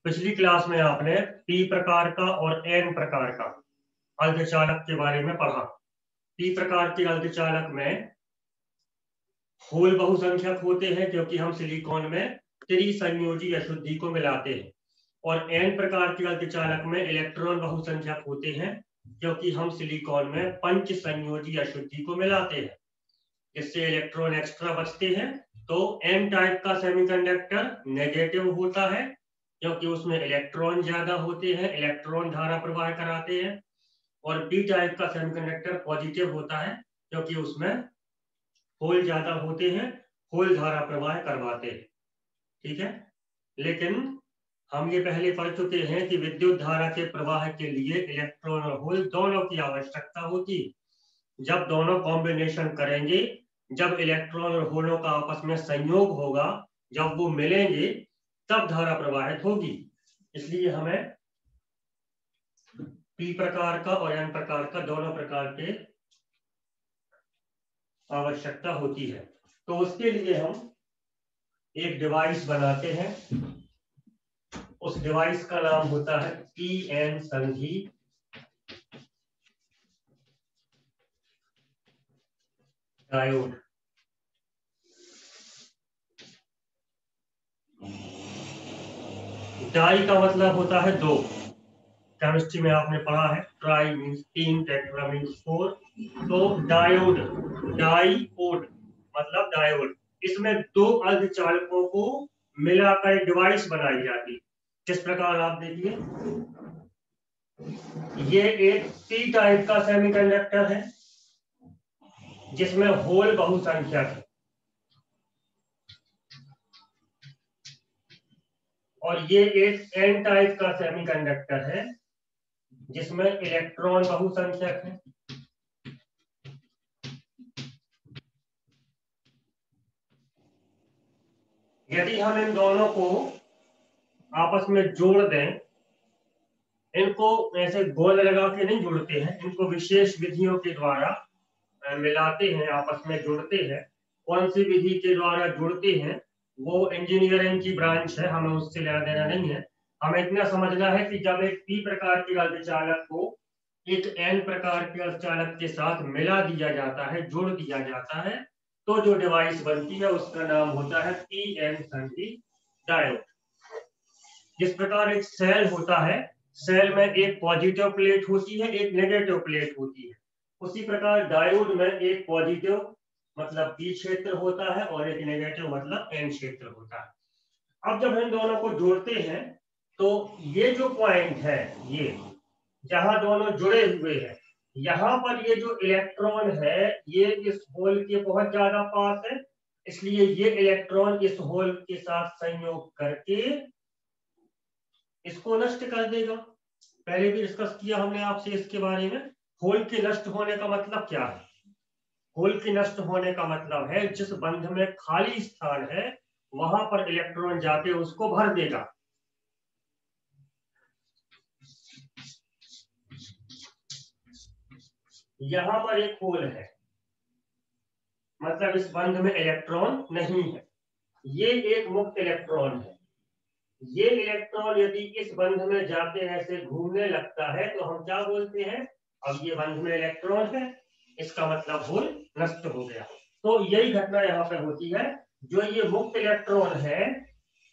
पिछली क्लास में आपने पी प्रकार का और एन प्रकार का अर्धचालक के बारे में पढ़ा। पी प्रकार के अर्धचालक में होल बहुसंख्यक होते हैं क्योंकि हम सिलिकॉन में त्रिसंयोजी अशुद्धि को मिलाते हैं, और एन प्रकार के अर्धचालक में इलेक्ट्रॉन बहुसंख्यक होते हैं क्योंकि हम सिलिकॉन में पंच संयोजी अशुद्धि को मिलाते हैं, इससे इलेक्ट्रॉन एक्स्ट्रा बचते हैं। तो एन टाइप का सेमीकंडक्टर नेगेटिव होता है क्योंकि उसमें इलेक्ट्रॉन ज्यादा होते हैं, इलेक्ट्रॉन धारा प्रवाह कराते हैं, और पी टाइप का सेमीकंडक्टर पॉजिटिव होता है क्योंकि उसमें होल ज्यादा होते हैं, होल धारा प्रवाह करवाते हैं। ठीक है, लेकिन हम ये पहले पढ़ चुके हैं कि विद्युत धारा के प्रवाह के लिए इलेक्ट्रॉन और होल दोनों की आवश्यकता होती है। जब दोनों कॉम्बिनेशन करेंगे, जब इलेक्ट्रॉन और होलों का आपस में संयोग होगा, जब वो मिलेंगे तब धारा प्रवाहित होगी। इसलिए हमें पी प्रकार का और एन प्रकार का दोनों प्रकार के आवश्यकता होती है। तो उसके लिए हम एक डिवाइस बनाते हैं, उस डिवाइस का नाम होता है पी एन संधि डायोड। डाई का मतलब होता है दो, केमिस्ट्री में आपने पढ़ा है, ट्राई मीन्स तीन, टेट्रा मीन्स फोर। तो डायोड, डाइओड मतलब डायोड, इसमें दो अर्धचालकों को मिलाकर डिवाइस बनाई जाती है। किस प्रकार आप देखिए, ये एक पी टाइप का सेमीकंडक्टर है जिसमें होल बहुसंख्यक है, और ये एक एन टाइप का सेमीकंडक्टर है जिसमें इलेक्ट्रॉन बहुसंख्यक है। यदि हम इन दोनों को आपस में जोड़ दें, इनको ऐसे गोल लगा के नहीं जोड़ते हैं, इनको विशेष विधियों के द्वारा मिलाते हैं, आपस में जुड़ते हैं। कौन सी विधि के द्वारा जुड़ते हैं वो इंजीनियरिंग की ब्रांच है, हमें उससे लेना देना नहीं है। हमें इतना समझना है कि जब एक पी प्रकार के अर्धचालक को एक एन प्रकार के अर्धचालक के साथ मिला दिया जाता है, जोड़ दिया जाता है, तो जो डिवाइस बनती है उसका नाम होता है पी एन संधि डायोड। जिस प्रकार एक सेल होता है, सेल में एक पॉजिटिव प्लेट होती है, एक नेगेटिव प्लेट होती है, उसी प्रकार डायोड में एक पॉजिटिव मतलब पी क्षेत्र होता है और एक नेगेटिव मतलब एन क्षेत्र होता है। अब जब हम दोनों को जोड़ते हैं तो ये जो पॉइंट है, ये जहां दोनों जुड़े हुए हैं, यहां पर ये जो इलेक्ट्रॉन है ये इस होल के बहुत ज्यादा पास है, इसलिए ये इलेक्ट्रॉन इस होल के साथ संयोग करके इसको नष्ट कर देगा। पहले भी डिस्कस किया हमने आपसे इसके बारे में। होल के नष्ट होने का मतलब क्या है? होल के नष्ट होने का मतलब है जिस बंध में खाली स्थान है वहां पर इलेक्ट्रॉन जाके उसको भर देगा। यहां पर एक होल है, मतलब इस बंध में इलेक्ट्रॉन नहीं है, ये एक मुक्त इलेक्ट्रॉन है। ये इलेक्ट्रॉन यदि इस बंध में जाते ऐसे घूमने लगता है तो हम क्या बोलते हैं? अब ये बंध में इलेक्ट्रॉन है, इसका मतलब होल नष्ट हो गया। तो यही घटना यहाँ पर होती है, जो ये मुक्त इलेक्ट्रॉन है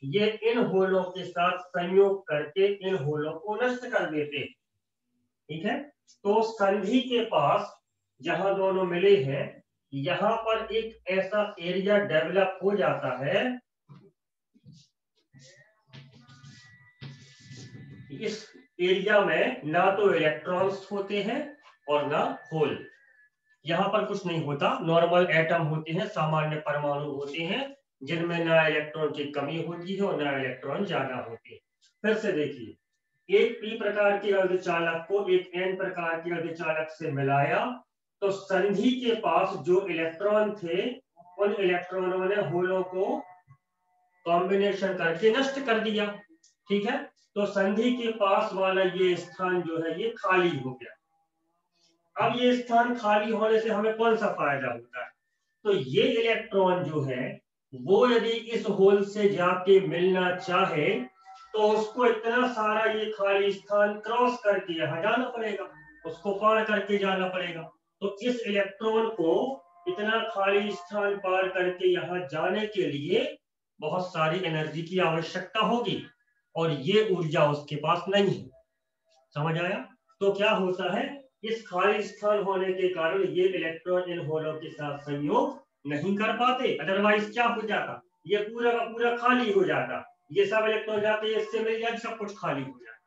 ये इन होलों के साथ संयोग करके इन होलों को नष्ट कर देते। ठीक है, तो संधि के पास जहां दोनों मिले हैं यहां पर एक ऐसा एरिया डेवलप हो जाता है, इस एरिया में ना तो इलेक्ट्रॉन्स होते हैं और ना होल। यहां पर कुछ नहीं होता, नॉर्मल एटम होते हैं, सामान्य परमाणु होते हैं जिनमें ना इलेक्ट्रॉन की कमी होती है और ना इलेक्ट्रॉन ज्यादा होते हैं। फिर से देखिए, एक पी प्रकार के अर्धचालक को एक एन प्रकार के अर्धचालक से मिलाया तो संधि के पास जो इलेक्ट्रॉन थे उन इलेक्ट्रॉनों ने होलों को कॉम्बिनेशन करके नष्ट कर दिया। ठीक है, तो संधि के पास वाला ये स्थान जो है ये खाली हो गया। अब ये स्थान खाली होने से हमें कौन सा फायदा होता है? तो ये इलेक्ट्रॉन जो है वो यदि इस होल से जाके मिलना चाहे तो उसको इतना सारा ये खाली स्थान क्रॉस करके यहाँ जाना पड़ेगा, उसको पार करके जाना पड़ेगा। तो इस इलेक्ट्रॉन को इतना खाली स्थान पार करके यहाँ जाने के लिए बहुत सारी एनर्जी की आवश्यकता होगी और ये ऊर्जा उसके पास नहीं है। समझ आया? तो क्या होता है, इस खाली स्थान होने के कारण ये इलेक्ट्रॉन इन होलों के साथ संयोग नहीं कर पाते। अदरवाइज क्या हो जाता, ये पूरा का पूरा खाली हो जाता, ये सब इलेक्ट्रॉन जाते इससे मिल जाए, सब कुछ खाली हो जाता।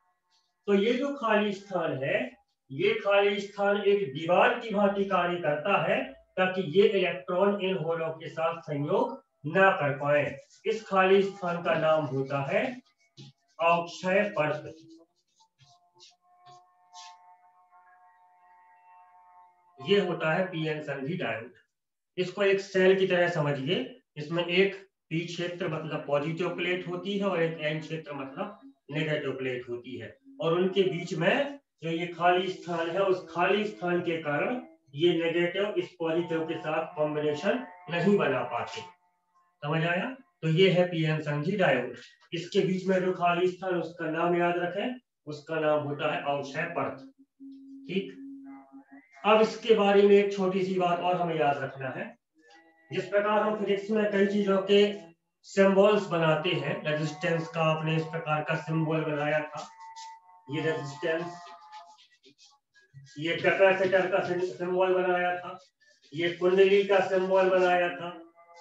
तो ये जो खाली स्थान है, ये खाली स्थान एक दीवार की भांति कार्य करता है ताकि ये इलेक्ट्रॉन इन होलों के साथ संयोग ना कर पाए। इस खाली स्थान का नाम होता है अवक्षय परत। ये होता है पीएन संधि डायोड। इसको एक सेल की तरह समझिए, इसमें एक पी क्षेत्र मतलब पॉजिटिव प्लेट होती है और एक एन क्षेत्र मतलब नेगेटिव प्लेट होती है, और उनके बीच में जो ये खाली स्थान है, उस खाली स्थान के कारण ये नेगेटिव इस पॉजिटिव के साथ कॉम्बिनेशन नहीं बना पाते। समझ आया? तो ये है पीएन संधि डायोड। इसके बीच में जो खाली स्थान, उसका नाम याद रखें, उसका नाम होता है अवक्षय परत। ठीक, अब इसके बारे में एक छोटी सी बात और हमें याद रखना है। जिस प्रकार हम फिजिक्स में कई चीजों के सिंबल्स बनाते हैं, रेजिस्टेंस का आपने इस प्रकार का सिंबल बनाया था, ये रेजिस्टेंस, ये कैपेसिटर का सिंबल बनाया था, ये कुंडली का सिंबल बनाया था,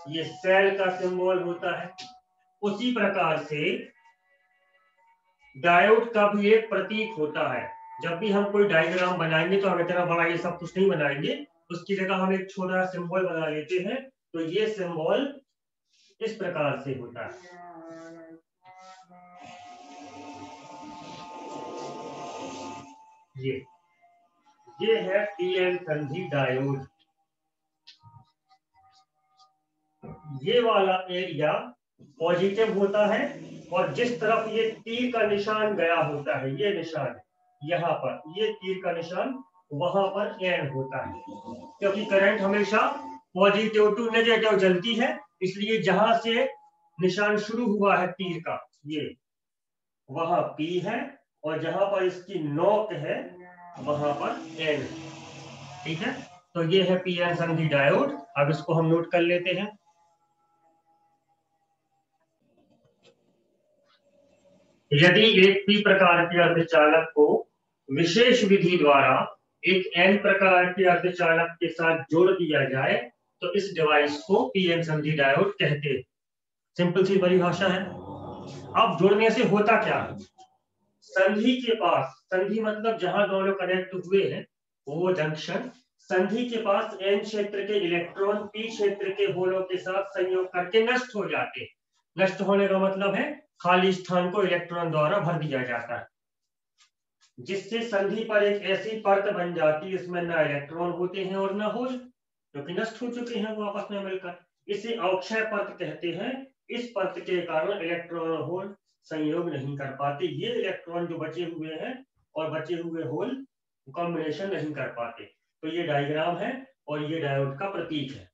ये सेल का सिंबल होता है। उसी प्रकार से डायोड का भी एक प्रतीक होता है। जब भी हम कोई डायग्राम बनाएंगे तो हम इतना बड़ा ये सब कुछ नहीं बनाएंगे, उसकी जगह हम एक छोटा सिंबल बना लेते हैं। तो ये सिंबल इस प्रकार से होता है। ये है पीएन संधि डायोड। ये वाला एरिया पॉजिटिव होता है और जिस तरफ ये तीर का निशान गया होता है, ये निशान यहाँ पर, ये तीर का निशान वहां पर एन होता है, क्योंकि करंट हमेशा पॉजिटिव टू नेगेटिव चलती है। इसलिए जहां से निशान शुरू हुआ है तीर का, ये वहां पी है, और जहां पर इसकी नोक है वहां पर एन। ठीक है, तो ये है पीएन संधि डायोड। अब इसको हम नोट कर लेते हैं। यदि एक पी प्रकार के अर्धचालक को विशेष विधि द्वारा एक एन प्रकार के अर्धचालक के साथ जोड़ दिया जाए तो इस डिवाइस को पीएन संधि डायोड कहते हैं। सिंपल सी परिभाषा है। अब जोड़ने से होता क्या है, संधि के पास, संधि मतलब जहां दोनों कनेक्ट हुए हैं वो जंक्शन, संधि के पास एन क्षेत्र के इलेक्ट्रॉन पी क्षेत्र के होलों के साथ संयोग करके नष्ट हो जाते हैं। नष्ट होने का मतलब है खाली स्थान को इलेक्ट्रॉन द्वारा भर दिया जाता है, जिससे संधि पर एक ऐसी परत बन जाती है इसमें न इलेक्ट्रॉन होते हैं और न होल, क्योंकि नष्ट हो चुके हैं वो आपस में मिलकर। इसे अवक्षय परत कहते हैं। इस परत के कारण इलेक्ट्रॉन और होल संयोग नहीं कर पाते। ये इलेक्ट्रॉन जो बचे हुए हैं और बचे हुए होल कॉम्बिनेशन नहीं कर पाते। तो ये डायग्राम है और ये डायोड का प्रतीक है।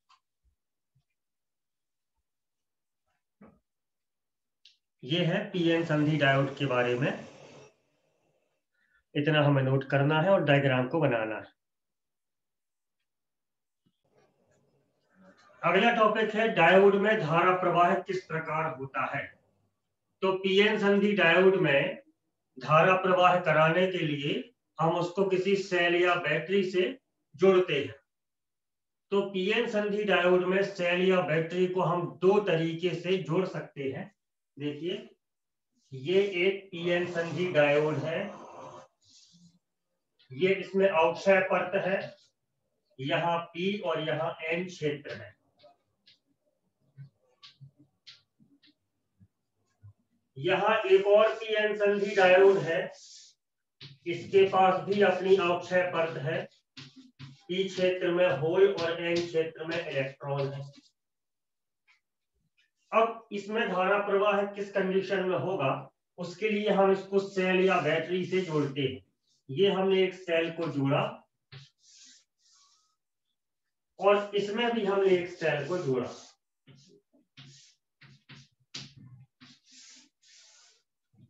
ये है पीएन संधि डायोड के बारे में, इतना हमें नोट करना है और डायग्राम को बनाना है। अगला टॉपिक है डायोड में धारा प्रवाह किस प्रकार होता है। तो पीएन संधि डायोड में धारा प्रवाह कराने के लिए हम उसको किसी सेल या बैटरी से जोड़ते हैं। तो पीएन संधि डायोड में सेल या बैटरी को हम दो तरीके से जोड़ सकते हैं। देखिए, ये एक पीएन संधि डायोड है, ये इसमें अवक्षय परत है, यहाँ पी और यहाँ एन क्षेत्र है। यहाँ एक और पीएन संधि डायोड है, इसके पास भी अपनी अवक्षय परत है, पी क्षेत्र में होल और एन क्षेत्र में इलेक्ट्रॉन है। अब इसमें धारा प्रवाह किस कंडीशन में होगा, उसके लिए हम इसको सेल या बैटरी से जोड़ते हैं। ये हमने एक सेल को जोड़ा और इसमें भी हमने एक सेल को जोड़ा।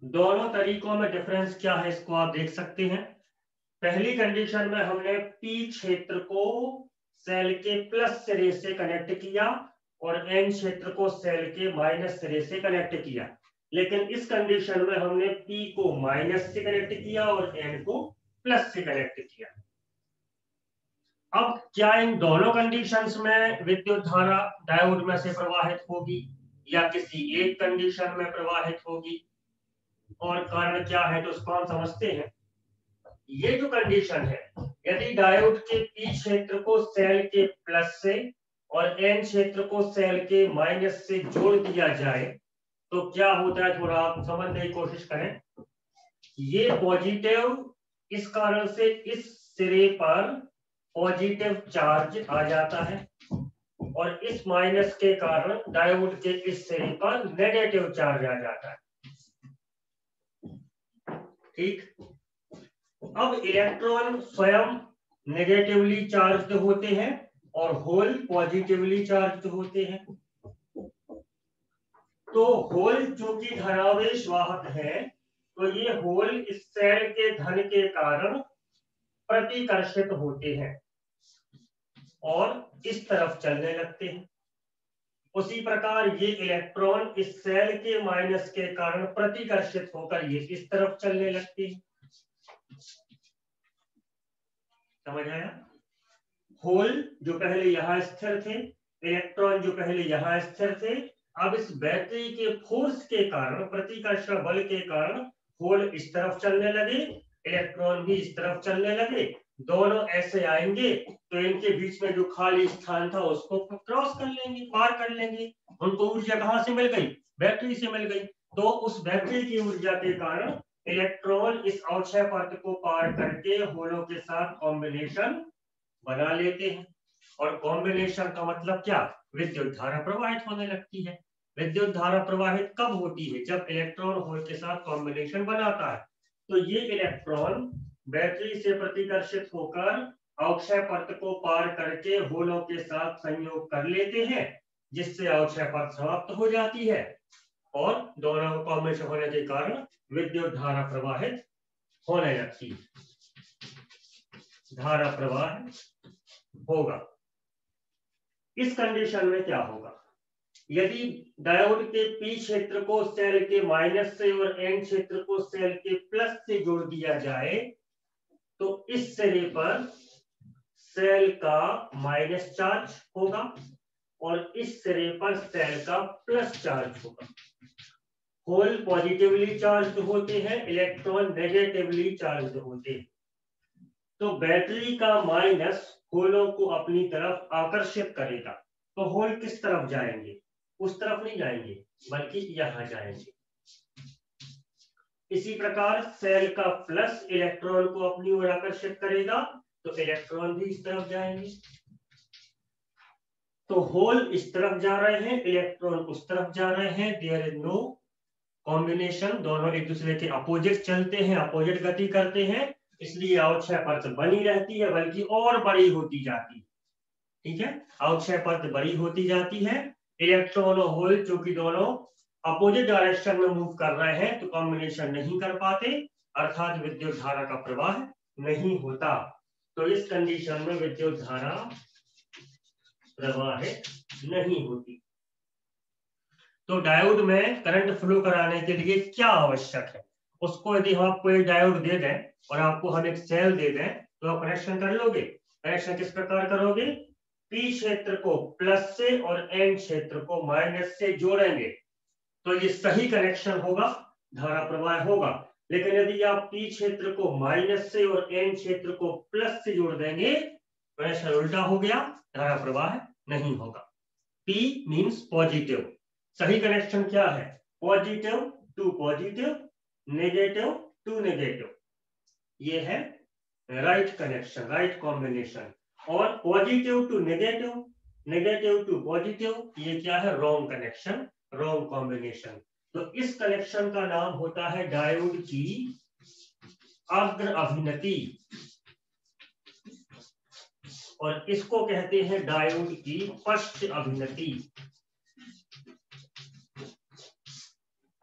दोनों तरीकों में डिफरेंस क्या है इसको आप देख सकते हैं। पहली कंडीशन में हमने पी क्षेत्र को सेल के प्लस सिरे से कनेक्ट किया और एन क्षेत्र को सेल के माइनस सिरे से कनेक्ट किया, लेकिन इस कंडीशन में हमने पी को माइनस से कनेक्ट किया और एन को प्लस से कनेक्ट किया। अब क्या इन दोनों कंडीशंस में विद्युत धारा डायोड में से प्रवाहित होगी या किसी एक कंडीशन में प्रवाहित होगी, और कारण क्या है तो उसको हम समझते हैं। ये जो कंडीशन है, यदि डायोड के पी क्षेत्र को सेल के प्लस से और एन क्षेत्र को सेल के माइनस से जोड़ दिया जाए तो क्या होता है, थोड़ा आप समझने की कोशिश करें। ये पॉजिटिव, इस कारण से इस सिरे पर पॉजिटिव चार्ज आ जाता है और इस माइनस के कारण डायोड के इस सिरे पर नेगेटिव चार्ज आ जाता है। ठीक, अब इलेक्ट्रॉन स्वयं नेगेटिवली चार्ज्ड होते हैं और होल पॉजिटिवली चार्ज्ड होते हैं। तो होल जो कि धनावेश वाहक है, तो ये होल इस सेल के धन के कारण प्रतिकर्षित होते हैं और इस तरफ चलने लगते हैं। उसी प्रकार ये इलेक्ट्रॉन इस सेल के माइनस के कारण प्रतिकर्षित होकर ये इस तरफ चलने लगते हैं। समझ आया? होल जो पहले यहां स्थिर थे, इलेक्ट्रॉन जो पहले यहां स्थिर थे, अब इस बैटरी के फोर्स के कारण, प्रतिकर्षण बल के कारण होल इस तरफ चलने लगे, इलेक्ट्रॉन भी इस तरफ चलने लगे। दोनों ऐसे आएंगे तो इनके बीच में जो खाली स्थान था उसको क्रॉस कर लेंगे, पार कर लेंगे। उनको ऊर्जा कहां से मिल गई? बैटरी से मिल गई। तो उस बैटरी की ऊर्जा के कारण इलेक्ट्रॉन इस अवक्षय पथ को पार करके होलों के साथ कॉम्बिनेशन बना लेते हैं। और कॉम्बिनेशन का मतलब क्या? विद्युत धारा प्रवाहित होने लगती है। विद्युत धारा प्रवाहित कब होती है? जब इलेक्ट्रॉन होल के साथ कॉम्बिनेशन बनाता है। तो ये इलेक्ट्रॉन बैटरी से प्रतिकर्षित होकर अवक्षय पथ को पार करके होलों के साथ संयोग कर लेते हैं, जिससे अवक्षय पथ समाप्त हो जाती है और दोनों कॉम्बिनेशन होने के कारण विद्युत धारा प्रवाहित होने लगती है। धारा प्रवाह होगा। इस कंडीशन में क्या होगा? यदि डायोड के पी क्षेत्र को सेल के माइनस से और एन क्षेत्र को सेल के प्लस से जोड़ दिया जाए तो इस सिरे पर सेल का माइनस चार्ज होगा और इस सिरे पर सेल का प्लस चार्ज होगा। होल पॉजिटिवली चार्ज होते हैं, इलेक्ट्रॉन नेगेटिवली चार्ज होते हैं। तो बैटरी का माइनस होलों को अपनी तरफ आकर्षित करेगा। तो होल किस तरफ जाएंगे? उस तरफ नहीं जाएंगे बल्कि यहां जाएंगे। इसी प्रकार सेल का प्लस इलेक्ट्रॉन को अपनी ओर आकर्षित करेगा तो इलेक्ट्रॉन भी इस तरफ जाएंगे। तो होल इस तरफ जा रहे हैं, इलेक्ट्रॉन उस तरफ जा रहे हैं। देयर इज नो कॉम्बिनेशन, दोनों एक दूसरे के अपोजिट चलते हैं, अपोजिट गति करते हैं, इसलिए अवक्षय पथ बनी रहती है बल्कि और बड़ी होती जाती है। ठीक है, अवक्षय पथ बड़ी होती जाती है। इलेक्ट्रॉन और होल चूंकि दोनों अपोजिट डायरेक्शन में मूव कर रहे हैं तो कॉम्बिनेशन नहीं कर पाते, अर्थात विद्युत धारा का प्रवाह नहीं होता। तो इस कंडीशन में विद्युत धारा प्रवाहित नहीं होती। तो डायोड में करंट फ्लो कराने के लिए क्या आवश्यक है? उसको यदि हम आपको एक डायोड दे दें और आपको हम एक सेल दे दें तो आप कनेक्शन कर लोगे। कनेक्शन किस प्रकार करोगे? पी क्षेत्र को प्लस से और एन क्षेत्र को माइनस से जोड़ेंगे तो ये सही कनेक्शन होगा, धारा प्रवाह होगा। लेकिन यदि आप पी क्षेत्र को माइनस से और एन क्षेत्र को प्लस से जोड़ देंगे, कनेक्शन उल्टा हो गया, धारा प्रवाह नहीं होगा। P means positive. सही कनेक्शन क्या है? Positive to positive, negative to negative. ये है राइट कनेक्शन, राइट कॉम्बिनेशन। और positive to negative, negative to positive, ये क्या है? Wrong connection, wrong combination. तो इस कनेक्शन का नाम होता है डायोड की अग्र अभिनति और इसको कहते हैं डायोड की पश्च अभिनति।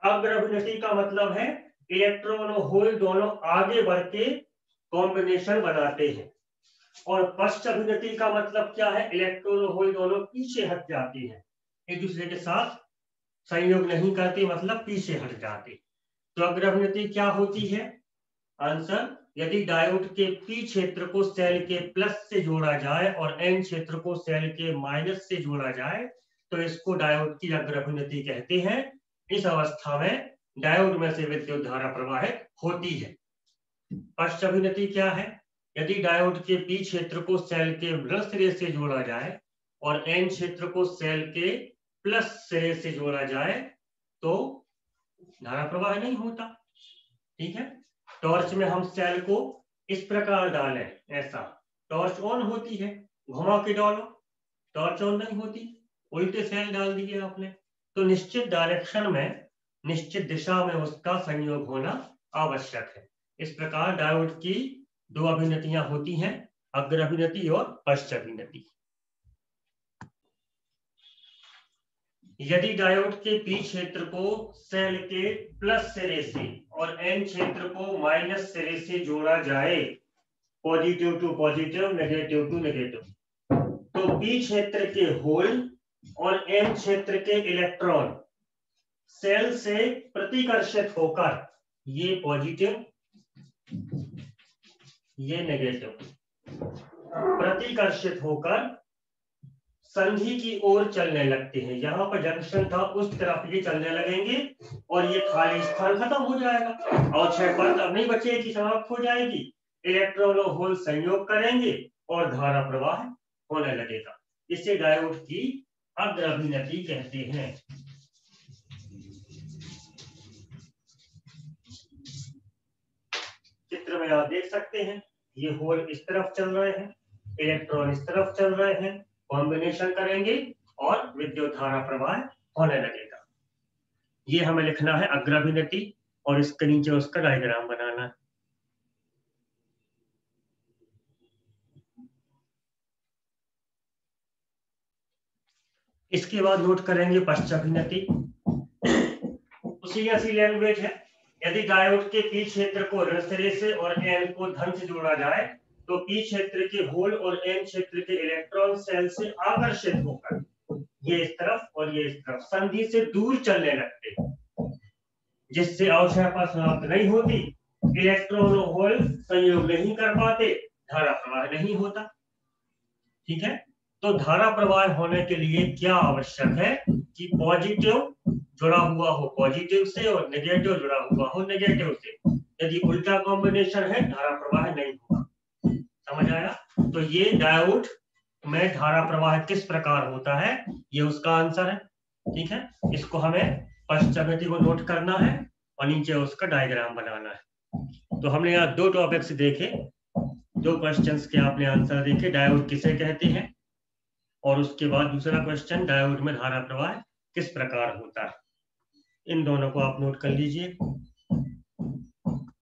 अग्र अभिनति का मतलब है इलेक्ट्रॉन और होल दोनों आगे बढ़ के कॉम्बिनेशन बनाते हैं। और पश्च अभिनति का मतलब क्या है? इलेक्ट्रॉन और होल दोनों पीछे हट जाते हैं, एक दूसरे के साथ संयोग नहीं करते, मतलब पीछे हट जाते। तो अग्र अभिनति क्या होती है? आंसर, यदि डायोड के पी क्षेत्र को सेल के प्लस से जोड़ा जाए और एन क्षेत्र को सेल के माइनस से जोड़ा जाए तो इसको डायोड की अग्र अभिनति कहते हैं। इस अवस्था में डायोड में से विद्युत धारा प्रवाहित होती है। पश्च अभिनति क्या है? यदि डायोड के पी क्षेत्र को सेल के ऋण सिरे से जोड़ा जाए और एन क्षेत्र को सेल के प्लस सिरे से जोड़ा जाए तो धारा प्रवाह नहीं होता। ठीक है, टॉर्च में हम सेल को इस प्रकार डालें, ऐसा टॉर्च ऑन होती है, घुमा के डालो टॉर्च ऑन नहीं होती, उल्टे सेल डाल दिए आपने, तो निश्चित डायरेक्शन में, निश्चित दिशा में उसका संयोग होना आवश्यक है। इस प्रकार डायोड की दो अभिनतियां होती हैं, अग्र अभिनति और पश्च अभिनति। यदि डायोड के पी क्षेत्र को सेल के प्लस सिरे से और एन क्षेत्र को माइनस सिरे से जोड़ा जाए, positive to positive, negative to negative, तो पी क्षेत्र के होल और एन क्षेत्र के इलेक्ट्रॉन सेल से प्रतिकर्षित होकर, ये पॉजिटिव ये नेगेटिव, प्रतिकर्षित होकर संधि की ओर चलने लगते हैं। यहां पर जंक्शन था, उस तरफ ये चलने लगेंगे और ये खाली स्थान खत्म हो जाएगा और क्षय परत अब नहीं बचेगी, समाप्त हो जाएगी। इलेक्ट्रॉन और होल संयोग करेंगे और धारा प्रवाह होने लगेगा। इसे डायोड की अग्र अभिनति कहते हैं। चित्र में आप देख सकते हैं, ये होल इस तरफ चल रहे हैं, इलेक्ट्रॉन इस तरफ चल रहे हैं, कॉम्बिनेशन करेंगे और विद्युत धारा प्रवाह होने लगेगा। ये हमें लिखना है अग्र अभिनति और इसके नीचे उसका डायग्राम बनाना है। इसके बाद नोट करेंगे पश्च अभिनति। उसी ऐसी लैंग्वेज है। यदि डायोड के पी क्षेत्र को ऋण सिरे से और एन को धन से जोड़ा जाए तो पी क्षेत्र के होल और एन क्षेत्र के इलेक्ट्रॉन सेल से आकर्षित होकर ये इस तरफ और ये इस तरफ संधि से दूर चलने लगते हैं, जिससे अवक्षय समाप्त नहीं होती, इलेक्ट्रॉन और होल संयोग नहीं कर पाते, धारा प्रवाह नहीं होता। ठीक है, तो धारा प्रवाह होने के लिए क्या आवश्यक है कि पॉजिटिव जुड़ा हुआ हो पॉजिटिव से और नेगेटिव जुड़ा हुआ हो नेगेटिव से। यदि उल्टा कॉम्बिनेशन है धारा प्रवाह नहीं होगा। समझ आया? तो ये डायोड में धारा प्रवाह किस प्रकार होता है, ये उसका आंसर है। ठीक है, इसको हमें पश्च अभिनति को नोट करना है और नीचे उसका डायग्राम बनाना है। तो हमने यहाँ दो टॉपिक्स देखे, दो क्वेश्चंस के आपने आंसर देखे, डायोड किसे कहते हैं, और उसके बाद दूसरा क्वेश्चन डायोड में धारा प्रवाह किस प्रकार होता है। इन दोनों को आप नोट कर लीजिए।